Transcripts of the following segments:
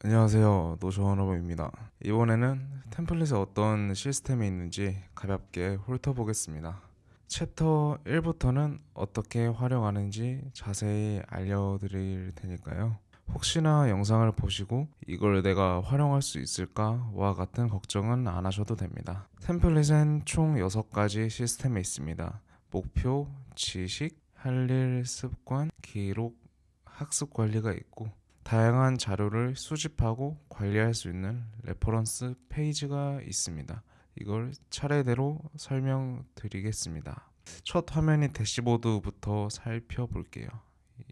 안녕하세요. 노조원어버입니다. 이번에는 템플릿에 어떤 시스템이 있는지 가볍게 훑어보겠습니다. 챕터 1부터는 어떻게 활용하는지 자세히 알려드릴 테니까요. 혹시나 영상을 보시고 이걸 내가 활용할 수 있을까와 같은 걱정은 안 하셔도 됩니다. 템플릿엔 총 6가지 시스템이 있습니다. 목표, 지식, 할 일, 습관, 기록, 학습 관리가 있고 다양한 자료를 수집하고 관리할 수 있는 레퍼런스 페이지가 있습니다. 이걸 차례대로 설명드리겠습니다. 첫 화면이 대시보드부터 살펴볼게요.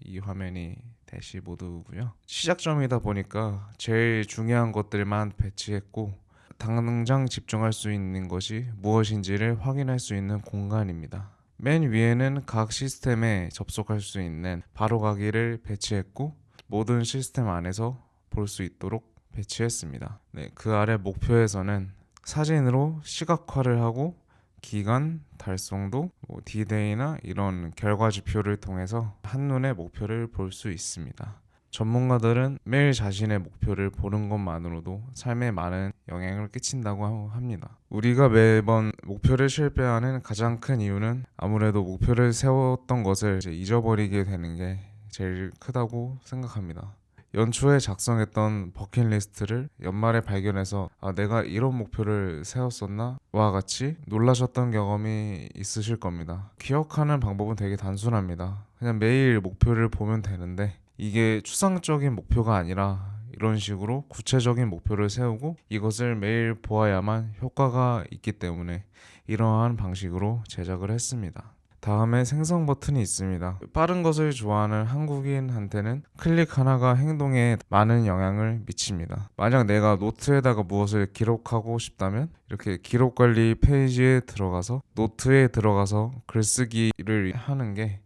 이 화면이 대시보드고요. 시작점이다 보니까 제일 중요한 것들만 배치했고 당장 집중할 수 있는 것이 무엇인지를 확인할 수 있는 공간입니다. 맨 위에는 각 시스템에 접속할 수 있는 바로가기를 배치했고 모든 시스템 안에서 볼 수 있도록 배치했습니다. 네, 그 아래 목표에서는 사진으로 시각화를 하고 기간, 달성도, D-Day나 이런 결과 지표를 통해서 한눈에 목표를 볼 수 있습니다. 전문가들은 매일 자신의 목표를 보는 것만으로도 삶에 많은 영향을 끼친다고 합니다. 우리가 매번 목표를 실패하는 가장 큰 이유는 아무래도 목표를 세웠던 것을 잊어버리게 되는 게 제일 크다고 생각합니다. 연초에 작성했던 버킷리스트를 연말에 발견해서 내가 이런 목표를 세웠었나? 와 같이 놀라셨던 경험이 있으실 겁니다. 기억하는 방법은 되게 단순합니다. 그냥 매일 목표를 보면 되는데 이게 추상적인 목표가 아니라 이런 식으로 구체적인 목표를 세우고 이것을 매일 보아야만 효과가 있기 때문에 이러한 방식으로 제작을 했습니다. 다음에 생성 버튼이 있습니다. 빠른 것을 좋아하는 한국인한테는 클릭 하나가 행동에 많은 영향을 미칩니다. 만약 내가 노트에다가 무엇을 기록하고 싶다면 이렇게 기록 관리 페이지에 들어가서 노트에 들어가서 글쓰기를 하는 게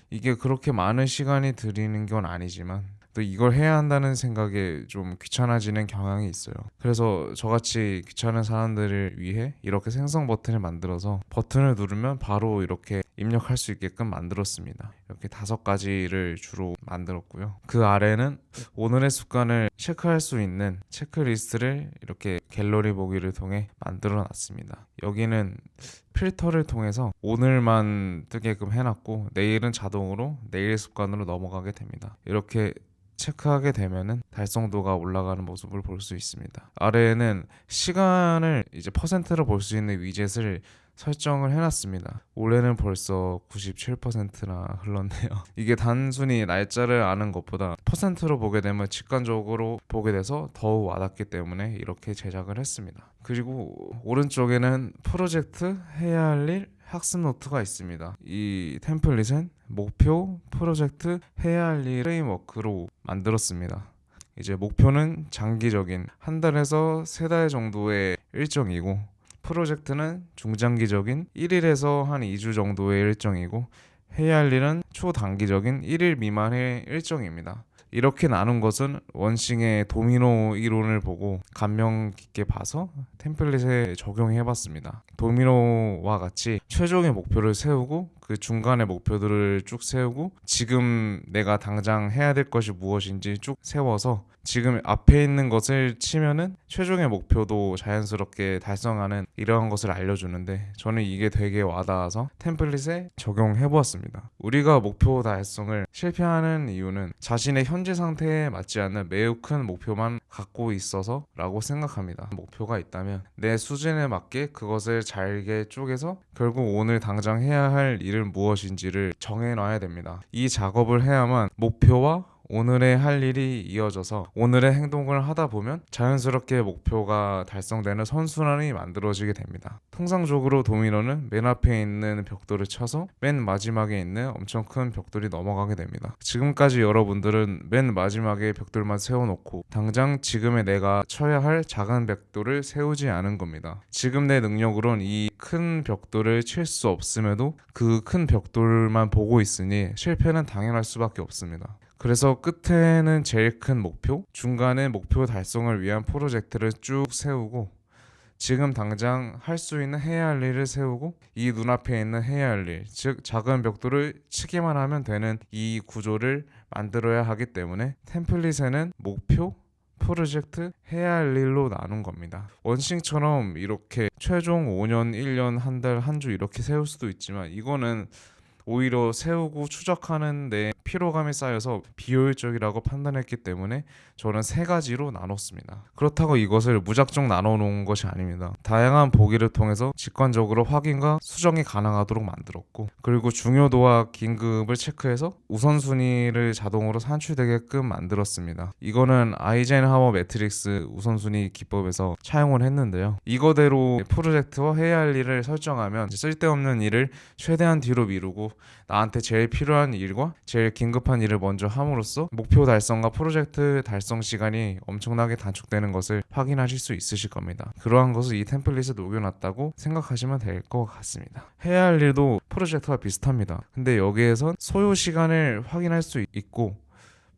이게 그렇게 많은 시간이 들이는 건 아니지만 또 이걸 해야 한다는 생각에 좀 귀찮아지는 경향이 있어요. 그래서 저같이 귀찮은 사람들을 위해 이렇게 생성 버튼을 만들어서 버튼을 누르면 바로 이렇게 입력할 수 있게끔 만들었습니다. 이렇게 5가지를 주로 만들었고요. 그 아래는 오늘의 습관을 체크할 수 있는 체크리스트를 이렇게 갤러리 보기를 통해 만들어 놨습니다. 여기는 필터를 통해서 오늘만 뜨게끔 해놨고 내일은 자동으로 내일 습관으로 넘어가게 됩니다. 이렇게 체크하게 되면은 달성도가 올라가는 모습을 볼 수 있습니다. 아래에는 시간을 이제 퍼센트로 볼 수 있는 위젯을 설정을 해놨습니다. 올해는 벌써 97%나 흘렀네요. 이게 단순히 날짜를 아는 것보다 퍼센트로 보게 되면 직관적으로 보게 돼서 더욱 와닿기 때문에 이렇게 제작을 했습니다. 그리고 오른쪽에는 프로젝트, 해야 할 일, 학습 노트가 있습니다. 이 템플릿은 목표, 프로젝트, 해야 할 일 프레임워크로 만들었습니다. 이제 목표는 장기적인 한 달에서 3달 정도의 일정이고 프로젝트는 중장기적인 1일에서 한 2주 정도의 일정이고 해야 할 일은 초단기적인 1일 미만의 일정입니다. 이렇게 나눈 것은 원싱의 도미노 이론을 보고 감명 깊게 봐서 템플릿에 적용해 봤습니다. 도미노와 같이 최종의 목표를 세우고 그 중간의 목표들을 쭉 세우고 지금 내가 당장 해야 될 것이 무엇인지 쭉 세워서 지금 앞에 있는 것을 치면은 최종의 목표도 자연스럽게 달성하는 이러한 것을 알려주는데 저는 이게 되게 와닿아서 템플릿에 적용해 보았습니다. 우리가 목표 달성을 실패하는 이유는 자신의 현재 상태에 맞지 않는 매우 큰 목표만 갖고 있어서 라고 생각합니다. 목표가 있다면 내 수준에 맞게 그것을 잘게 쪼개서 결국 오늘 당장 해야 할 일은 무엇인지를 정해놔야 됩니다. 이 작업을 해야만 목표와 오늘의 할 일이 이어져서 오늘의 행동을 하다 보면 자연스럽게 목표가 달성되는 선순환이 만들어지게 됩니다. 통상적으로 도미노는 맨 앞에 있는 벽돌을 쳐서 맨 마지막에 있는 엄청 큰 벽돌이 넘어가게 됩니다. 지금까지 여러분들은 맨 마지막에 벽돌만 세워놓고 당장 지금의 내가 쳐야 할 작은 벽돌을 세우지 않은 겁니다. 지금 내 능력으론 이 큰 벽돌을 칠 수 없음에도 그 큰 벽돌만 보고 있으니 실패는 당연할 수밖에 없습니다. 그래서 끝에는 제일 큰 목표, 중간에 목표 달성을 위한 프로젝트를 쭉 세우고 지금 당장 할 수 있는 해야 할 일을 세우고 이 눈앞에 있는 해야 할 일, 즉 작은 벽돌을 치기만 하면 되는 이 구조를 만들어야 하기 때문에 템플릿에는 목표, 프로젝트, 해야 할 일로 나눈 겁니다. 원싱처럼 이렇게 최종 5년, 1년, 한 달, 한 주 이렇게 세울 수도 있지만 이거는 오히려 세우고 추적하는데 피로감이 쌓여서 비효율적이라고 판단했기 때문에 저는 세 가지로 나눴습니다. 그렇다고 이것을 무작정 나눠 놓은 것이 아닙니다. 다양한 보기를 통해서 직관적으로 확인과 수정이 가능하도록 만들었고, 그리고 중요도와 긴급을 체크해서 우선순위를 자동으로 산출되게끔 만들었습니다. 이거는 아이젠하워 매트릭스 우선순위 기법에서 차용을 했는데요. 이거대로 프로젝트와 해야 할 일을 설정하면 쓸데없는 일을 최대한 뒤로 미루고 나한테 제일 필요한 일과 제일 긴급한 일을 먼저 함으로써 목표 달성과 프로젝트 달성 시간이 엄청나게 단축되는 것을 확인하실 수 있으실 겁니다. 그러한 것을 이 템플릿에 녹여놨다고 생각하시면 될 것 같습니다. 해야 할 일도 프로젝트와 비슷합니다. 근데 여기에선 소요 시간을 확인할 수 있고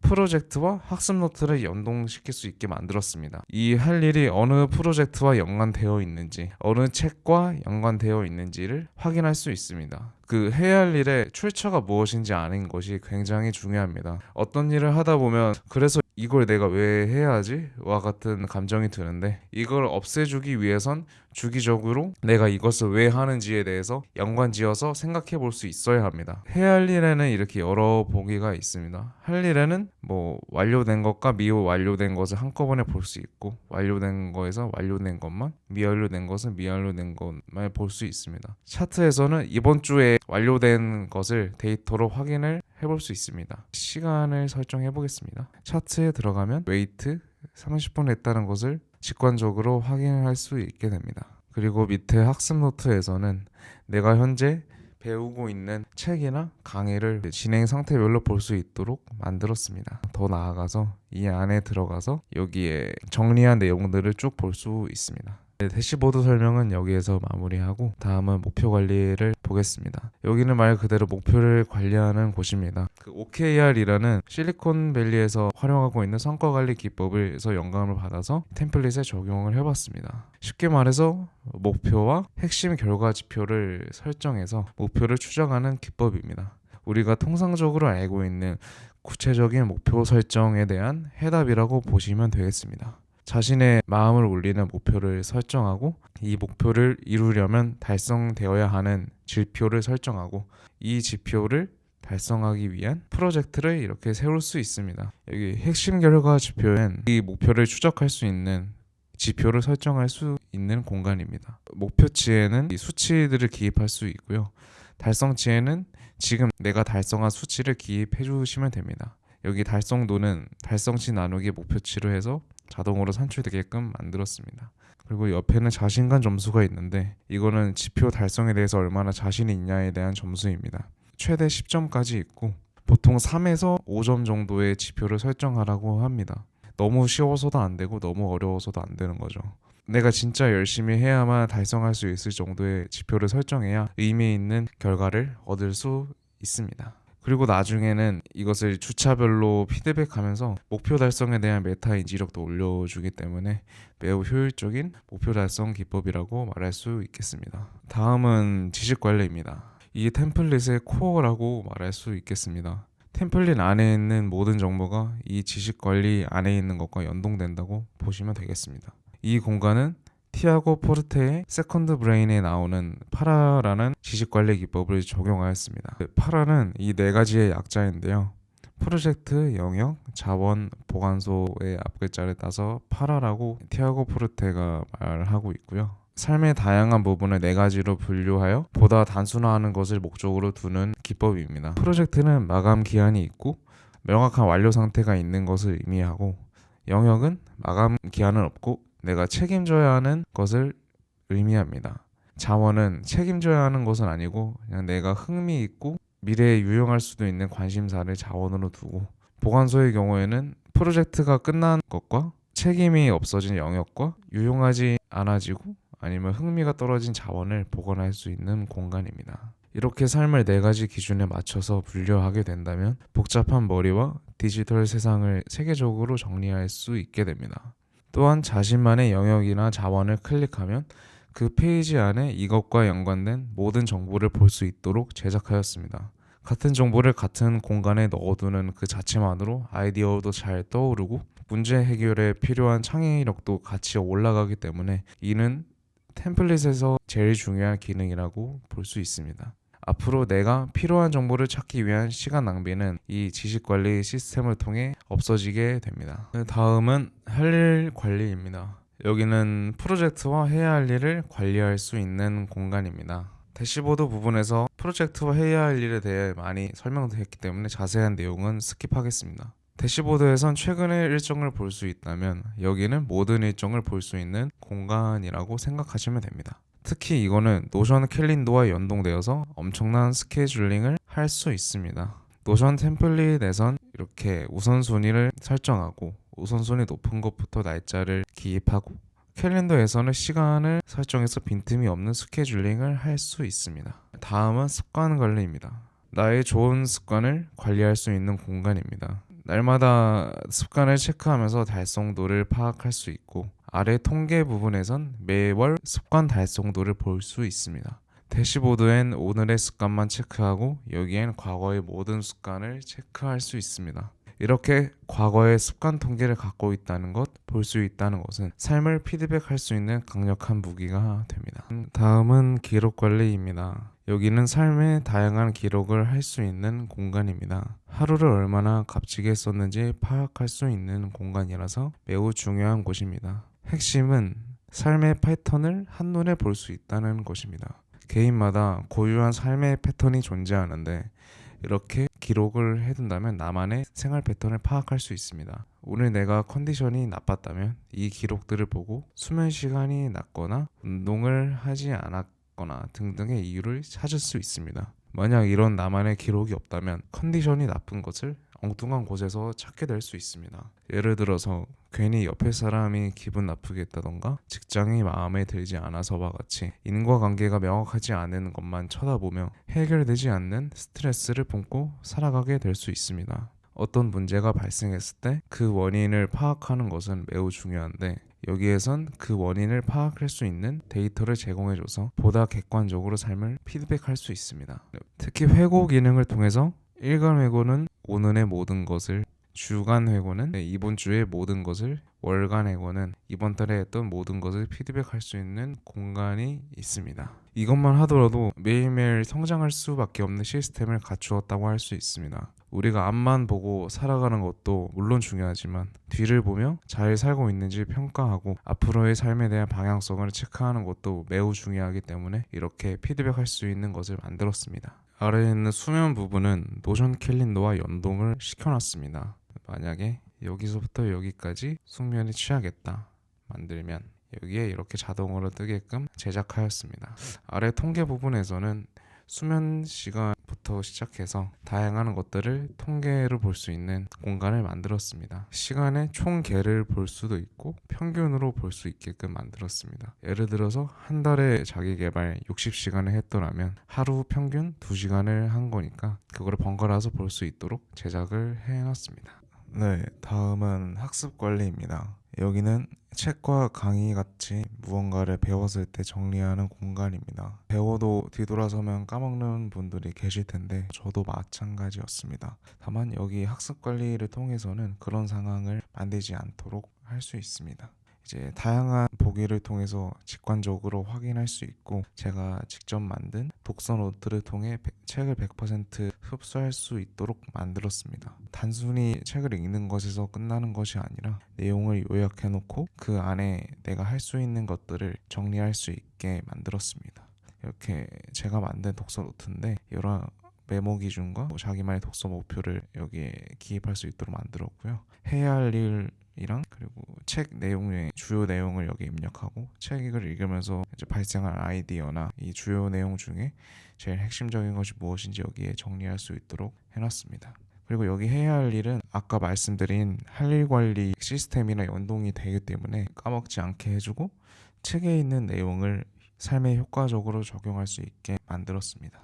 프로젝트와 학습 노트를 연동시킬 수 있게 만들었습니다. 이 할 일이 어느 프로젝트와 연관되어 있는지, 어느 책과 연관되어 있는지를 확인할 수 있습니다. 그 해야 할 일의 출처가 무엇인지 아는 것이 굉장히 중요합니다. 어떤 일을 하다 보면 그래서 이걸 내가 왜 해야 하지? 와 같은 감정이 드는데 이걸 없애주기 위해선 주기적으로 내가 이것을 왜 하는지에 대해서 연관지어서 생각해 볼 수 있어야 합니다. 해야 할 일에는 이렇게 여러 보기가 있습니다. 할 일에는 뭐 완료된 것과 미완료된 것을 한꺼번에 볼 수 있고, 완료된 거에서 완료된 것만, 미완료된 것은 미완료된 것만 볼 수 있습니다. 차트에서는 이번 주에 완료된 것을 데이터로 확인을 해볼 수 있습니다. 시간을 설정해 보겠습니다. 차트에 들어가면 웨이트 30분 했다는 것을 직관적으로 확인할 수 있게 됩니다. 그리고 밑에 학습 노트에서는 내가 현재 배우고 있는 책이나 강의를 진행 상태별로 볼 수 있도록 만들었습니다. 더 나아가서 이 안에 들어가서 여기에 정리한 내용들을 쭉 볼 수 있습니다. 대시보드 설명은 여기에서 마무리하고 다음은 목표 관리를 보겠습니다. 여기는 말 그대로 목표를 관리하는 곳입니다. 그 OKR이라는 실리콘밸리에서 활용하고 있는 성과 관리 기법에서 영감을 받아서 템플릿에 적용을 해봤습니다. 쉽게 말해서 목표와 핵심 결과 지표를 설정해서 목표를 추정하는 기법입니다. 우리가 통상적으로 알고 있는 구체적인 목표 설정에 대한 해답이라고 보시면 되겠습니다. 자신의 마음을 울리는 목표를 설정하고 이 목표를 이루려면 달성되어야 하는 지표를 설정하고 이 지표를 달성하기 위한 프로젝트를 이렇게 세울 수 있습니다. 여기 핵심 결과 지표엔 이 목표를 추적할 수 있는 지표를 설정할 수 있는 공간입니다. 목표치에는 이 수치들을 기입할 수 있고요. 달성치에는 지금 내가 달성한 수치를 기입해 주시면 됩니다. 여기 달성도는 달성치 나누기 목표치로 해서 자동으로 산출되게끔 만들었습니다. 그리고 옆에는 자신감 점수가 있는데 이거는 지표 달성에 대해서 얼마나 자신이 있냐에 대한 점수입니다. 최대 10점까지 있고 보통 3에서 5점 정도의 지표를 설정하라고 합니다. 너무 쉬워서도 안 되고 너무 어려워서도 안 되는 거죠. 내가 진짜 열심히 해야만 달성할 수 있을 정도의 지표를 설정해야 의미 있는 결과를 얻을 수 있습니다. 그리고 나중에는 이것을 주차별로 피드백하면서 목표 달성에 대한 메타 인지력도 올려주기 때문에 매우 효율적인 목표 달성 기법이라고 말할 수 있겠습니다. 다음은 지식 관리입니다. 이 템플릿의 코어라고 말할 수 있겠습니다. 템플릿 안에 있는 모든 정보가 이 지식 관리 안에 있는 것과 연동된다고 보시면 되겠습니다. 이 공간은 티아고 포르테의 세컨드 브레인에 나오는 파라라는 지식관리 기법을 적용하였습니다. 파라는 이 네 가지의 약자인데요. 프로젝트, 영역, 자원, 보관소의 앞글자를 따서 파라라고 티아고 포르테가 말하고 있고요. 삶의 다양한 부분을 네 가지로 분류하여 보다 단순화하는 것을 목적으로 두는 기법입니다. 프로젝트는 마감 기한이 있고 명확한 완료 상태가 있는 것을 의미하고, 영역은 마감 기한은 없고 내가 책임져야 하는 것을 의미합니다. 자원은 책임져야 하는 것은 아니고 그냥 내가 흥미 있고 미래에 유용할 수도 있는 관심사를 자원으로 두고, 보관소의 경우에는 프로젝트가 끝난 것과 책임이 없어진 영역과 유용하지 않아지고 아니면 흥미가 떨어진 자원을 보관할 수 있는 공간입니다. 이렇게 삶을 네 가지 기준에 맞춰서 분류하게 된다면 복잡한 머리와 디지털 세상을 체계적으로 정리할 수 있게 됩니다. 또한 자신만의 영역이나 자원을 클릭하면 그 페이지 안에 이것과 연관된 모든 정보를 볼 수 있도록 제작하였습니다. 같은 정보를 같은 공간에 넣어두는 그 자체만으로 아이디어도 잘 떠오르고 문제 해결에 필요한 창의력도 같이 올라가기 때문에 이는 템플릿에서 제일 중요한 기능이라고 볼 수 있습니다. 앞으로 내가 필요한 정보를 찾기 위한 시간 낭비는 이 지식관리 시스템을 통해 없어지게 됩니다. 다음은 할 일 관리입니다. 여기는 프로젝트와 해야 할 일을 관리할 수 있는 공간입니다. 대시보드 부분에서 프로젝트와 해야 할 일에 대해 많이 설명드렸기 때문에 자세한 내용은 스킵하겠습니다. 대시보드에선 최근의 일정을 볼 수 있다면 여기는 모든 일정을 볼 수 있는 공간이라고 생각하시면 됩니다. 특히 이거는 노션 캘린더와 연동되어서 엄청난 스케줄링을 할 수 있습니다. 노션 템플릿에선 이렇게 우선순위를 설정하고 우선순위 높은 것부터 날짜를 기입하고 캘린더에서는 시간을 설정해서 빈틈이 없는 스케줄링을 할 수 있습니다. 다음은 습관 관리입니다. 나의 좋은 습관을 관리할 수 있는 공간입니다. 날마다 습관을 체크하면서 달성도를 파악할 수 있고 아래 통계 부분에선 매월 습관 달성도를 볼 수 있습니다. 대시보드엔 오늘의 습관만 체크하고 여기엔 과거의 모든 습관을 체크할 수 있습니다. 이렇게 과거의 습관 통계를 갖고 있다는 것, 볼 수 있다는 것은 삶을 피드백할 수 있는 강력한 무기가 됩니다. 다음은 기록 관리입니다. 여기는 삶의 다양한 기록을 할 수 있는 공간입니다. 하루를 얼마나 값지게 썼는지 파악할 수 있는 공간이라서 매우 중요한 곳입니다. 핵심은 삶의 패턴을 한눈에 볼 수 있다는 것입니다. 개인마다 고유한 삶의 패턴이 존재하는데 이렇게 기록을 해둔다면 나만의 생활 패턴을 파악할 수 있습니다. 오늘 내가 컨디션이 나빴다면 이 기록들을 보고 수면 시간이 낮거나 운동을 하지 않았거나 등등의 이유를 찾을 수 있습니다. 만약 이런 나만의 기록이 없다면 컨디션이 나쁜 것을 엉뚱한 곳에서 찾게 될 수 있습니다. 예를 들어서 괜히 옆에 사람이 기분 나쁘게 했다던가 직장이 마음에 들지 않아서와 같이 인과관계가 명확하지 않은 것만 쳐다보며 해결되지 않는 스트레스를 품고 살아가게 될 수 있습니다. 어떤 문제가 발생했을 때 그 원인을 파악하는 것은 매우 중요한데 여기에선 그 원인을 파악할 수 있는 데이터를 제공해줘서 보다 객관적으로 삶을 피드백할 수 있습니다. 특히 회고 기능을 통해서 일간 회고는 오늘의 모든 것을, 주간 회고는 이번 주의 모든 것을, 월간 회고는 이번 달에 했던 모든 것을 피드백할 수 있는 공간이 있습니다. 이것만 하더라도 매일매일 성장할 수밖에 없는 시스템을 갖추었다고 할 수 있습니다. 우리가 앞만 보고 살아가는 것도 물론 중요하지만 뒤를 보며 잘 살고 있는지 평가하고 앞으로의 삶에 대한 방향성을 체크하는 것도 매우 중요하기 때문에 이렇게 피드백할 수 있는 것을 만들었습니다. 아래에 있는 수면 부분은 노션 캘린더와 연동을 시켜놨습니다. 만약에 여기서부터 여기까지 숙면에 취하겠다 만들면 여기에 이렇게 자동으로 뜨게끔 제작하였습니다. 아래 통계 부분에서는 수면 시간부터 시작해서 다양한 것들을 통계로 볼 수 있는 공간을 만들었습니다. 시간의 총 개를 볼 수도 있고 평균으로 볼 수 있게끔 만들었습니다. 예를 들어서 한 달에 자기 개발 60시간을 했더라면 하루 평균 2시간을 한 거니까 그거를 번갈아서 볼 수 있도록 제작을 해놨습니다. 네, 다음은 학습 관리입니다. 여기는 책과 강의 같이 무언가를 배웠을 때 정리하는 공간입니다. 배워도 뒤돌아서면 까먹는 분들이 계실 텐데 저도 마찬가지였습니다. 다만 여기 학습 관리를 통해서는 그런 상황을 만들지 않도록 할 수 있습니다. 이제 다양한 보기를 통해서 직관적으로 확인할 수 있고 제가 직접 만든 독서 노트를 통해 책을 100% 흡수할 수 있도록 만들었습니다. 단순히 책을 읽는 것에서 끝나는 것이 아니라 내용을 요약해 놓고 그 안에 내가 할 수 있는 것들을 정리할 수 있게 만들었습니다. 이렇게 제가 만든 독서 노트인데 여러 메모 기준과 자기만의 독서 목표를 여기에 기입할 수 있도록 만들었고요. 해야 할 일이랑 그리고 책 내용의 주요 내용을 여기 입력하고 책을 읽으면서 이제 발생한 아이디어나 이 주요 내용 중에 제일 핵심적인 것이 무엇인지 여기에 정리할 수 있도록 해놨습니다. 그리고 여기 해야 할 일은 아까 말씀드린 할 일 관리 시스템이나 연동이 되기 때문에 까먹지 않게 해주고 책에 있는 내용을 삶에 효과적으로 적용할 수 있게 만들었습니다.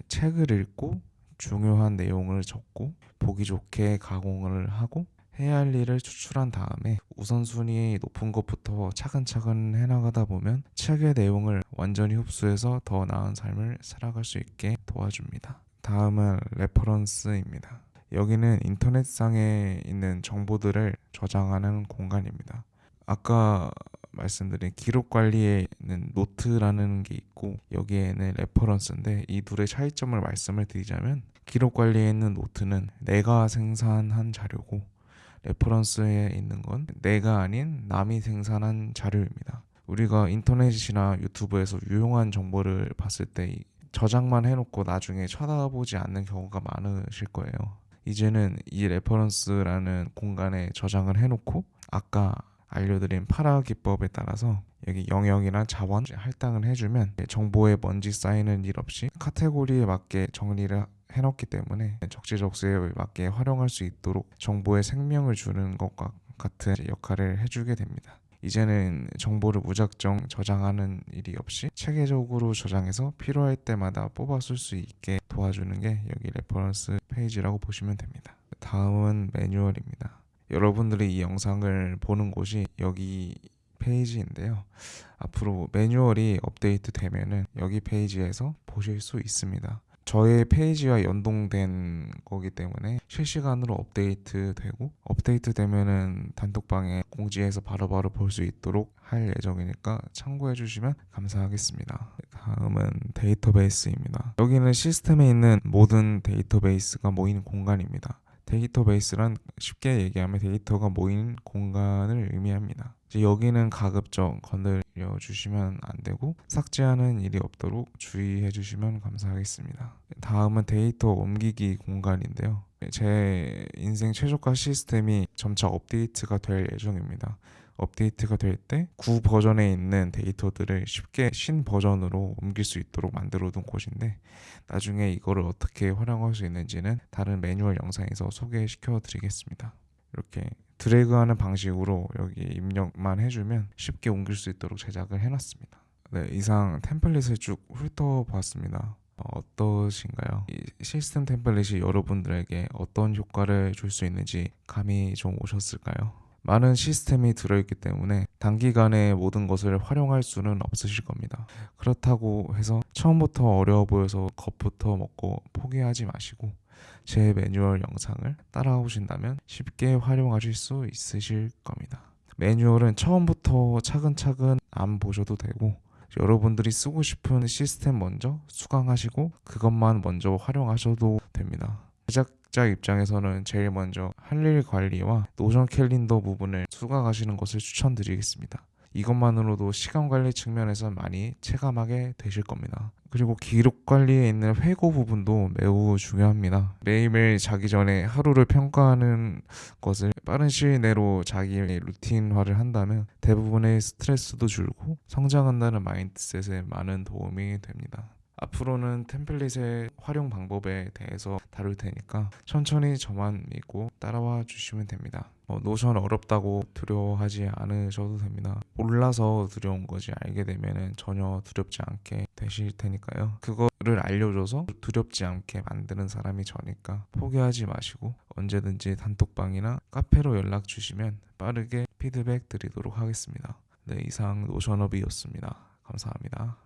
책을 읽고 중요한 내용을 적고 보기 좋게 가공을 하고 해야 할 일을 추출한 다음에 우선순위 높은 것부터 차근차근 해나가다 보면 책의 내용을 완전히 흡수해서 더 나은 삶을 살아갈 수 있게 도와줍니다. 다음은 레퍼런스입니다. 여기는 인터넷상에 있는 정보들을 저장하는 공간입니다. 아까 말씀드린 기록 관리에는 노트라는 게 있고 여기에는 레퍼런스인데, 이 둘의 차이점을 말씀을 드리자면, 기록 관리에 있는 노트는 내가 생산한 자료고 레퍼런스에 있는 건 내가 아닌 남이 생산한 자료입니다. 우리가 인터넷이나 유튜브에서 유용한 정보를 봤을 때 저장만 해놓고 나중에 쳐다보지 않는 경우가 많으실 거예요. 이제는 이 레퍼런스라는 공간에 저장을 해놓고 아까 알려드린 파라 기법에 따라서 여기 영역이나 자원 할당을 해주면 정보에 먼지 쌓이는 일 없이 카테고리에 맞게 정리를 해놓기 때문에 적재적소에 맞게 활용할 수 있도록 정보에 생명을 주는 것과 같은 역할을 해주게 됩니다. 이제는 정보를 무작정 저장하는 일이 없이 체계적으로 저장해서 필요할 때마다 뽑아 쓸 수 있게 도와주는 게 여기 레퍼런스 페이지라고 보시면 됩니다. 다음은 매뉴얼입니다. 여러분들이 이 영상을 보는 곳이 여기 페이지인데요. 앞으로 매뉴얼이 업데이트 되면은 여기 페이지에서 보실 수 있습니다. 저의 페이지와 연동된 거기 때문에 실시간으로 업데이트 되고, 업데이트 되면은 단톡방에 공지해서 바로바로 볼 수 있도록 할 예정이니까 참고해 주시면 감사하겠습니다. 다음은 데이터베이스입니다. 여기는 시스템에 있는 모든 데이터베이스가 모이는 공간입니다. 데이터베이스란 쉽게 얘기하면 데이터가 모인 공간을 의미합니다. 이제 여기는 가급적 건드려 주시면 안 되고 삭제하는 일이 없도록 주의해 주시면 감사하겠습니다. 다음은 데이터 옮기기 공간인데요. 제 인생 최저가 시스템이 점차 업데이트가 될 예정입니다. 업데이트가 될 때 구 버전에 있는 데이터들을 쉽게 신 버전으로 옮길 수 있도록 만들어 둔 곳인데, 나중에 이거를 어떻게 활용할 수 있는지는 다른 매뉴얼 영상에서 소개시켜 드리겠습니다. 이렇게 드래그하는 방식으로 여기 입력만 해주면 쉽게 옮길 수 있도록 제작을 해놨습니다. 네, 이상 템플릿을 쭉 훑어보았습니다. 어떠신가요? 이 시스템 템플릿이 여러분들에게 어떤 효과를 줄 수 있는지 감이 좀 오셨을까요? 많은 시스템이 들어있기 때문에 단기간에 모든 것을 활용할 수는 없으실 겁니다. 그렇다고 해서 처음부터 어려워 보여서 겁부터 먹고 포기하지 마시고 제 매뉴얼 영상을 따라오신다면 쉽게 활용하실 수 있으실 겁니다. 매뉴얼은 처음부터 차근차근 안 보셔도 되고, 여러분들이 쓰고 싶은 시스템 먼저 수강하시고 그것만 먼저 활용하셔도 됩니다. 제작자 입장에서는 제일 먼저 할 일 관리와 노션 캘린더 부분을 수강하시는 것을 추천드리겠습니다. 이것만으로도 시간 관리 측면에서 많이 체감하게 되실 겁니다. 그리고 기록 관리에 있는 회고 부분도 매우 중요합니다. 매일매일 자기 전에 하루를 평가하는 것을 빠른 시일 내로 자기의 루틴화를 한다면 대부분의 스트레스도 줄고 성장한다는 마인드셋에 많은 도움이 됩니다. 앞으로는 템플릿의 활용 방법에 대해서 다룰 테니까 천천히 저만 믿고 따라와 주시면 됩니다. 노션 어렵다고 두려워하지 않으셔도 됩니다. 몰라서 두려운 거지 알게 되면 전혀 두렵지 않게 되실 테니까요. 그거를 알려줘서 두렵지 않게 만드는 사람이 저니까 포기하지 마시고 언제든지 단톡방이나 카페로 연락 주시면 빠르게 피드백 드리도록 하겠습니다. 네, 이상 노션업이었습니다. 감사합니다.